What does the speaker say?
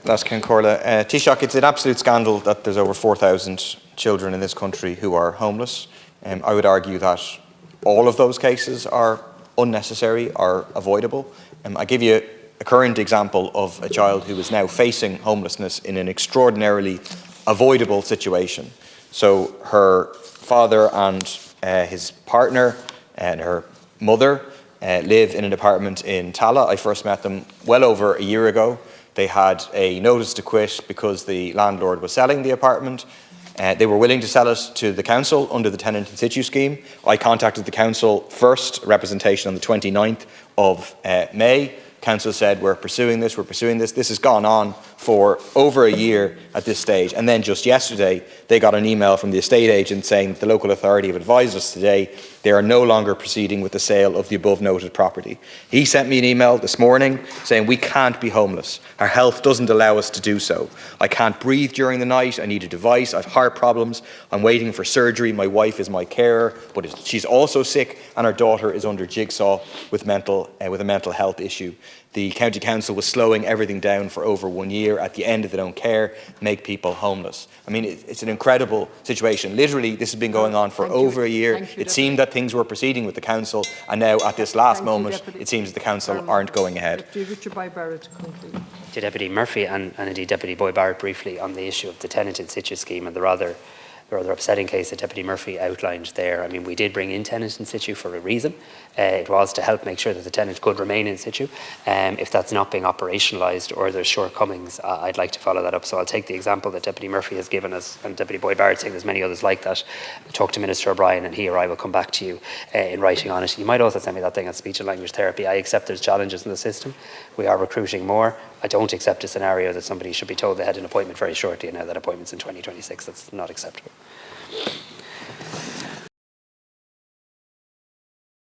Las Corla. Taoiseach, it's an absolute scandal that there's over 4,000 children in this country who are homeless. I would argue that all of those cases are unnecessary, are avoidable. I give you a current example of a child who is now facing homelessness in an extraordinarily avoidable situation. So her father and his partner and her mother live in an apartment in Tala. I first met them well over a year ago. They had a notice to quit because the landlord was selling the apartment. They were willing to sell it to the council under the tenant in situ scheme. I contacted the council first, representation on the 29th of May. Council said, we're pursuing this. This has gone on for over a year at this stage. And then just yesterday, they got an email from the estate agent saying that the local authority have advised us today they are no longer proceeding with the sale of the above noted property. He sent me an email this morning saying we can't be homeless. Our health doesn't allow us to do so. I can't breathe during the night. I need a device. I have heart problems. I'm waiting for surgery. My wife is my carer, but she's also sick, and our daughter is under jigsaw with a mental health issue. The County Council was slowing everything down for over 1 year. At the end, if they don't care, make people homeless. I mean, it's an incredible situation. Literally, this has been going on for over a year. It seemed that things were proceeding with the Council, and now at this last moment, it seems that the Council aren't going ahead. To Deputy Murphy and indeed Deputy Boy Barrett briefly on the issue of the tenant in situ scheme and the rather upsetting case that Deputy Murphy outlined there. I mean, we did bring in tenant in situ for a reason. It was to help make sure that the tenant could remain in situ. If that's not being operationalised or there's shortcomings, I'd like to follow that up. So I'll take the example that Deputy Murphy has given us, and Deputy Boy Barrett saying there's many others like that. Talk to Minister O'Brien and he or I will come back to you in writing on it. You might also send me that thing on speech and language therapy. I accept there's challenges in the system. We are recruiting more. I don't accept a scenario that somebody should be told they had an appointment very shortly and now that appointment's in 2026. That's not acceptable.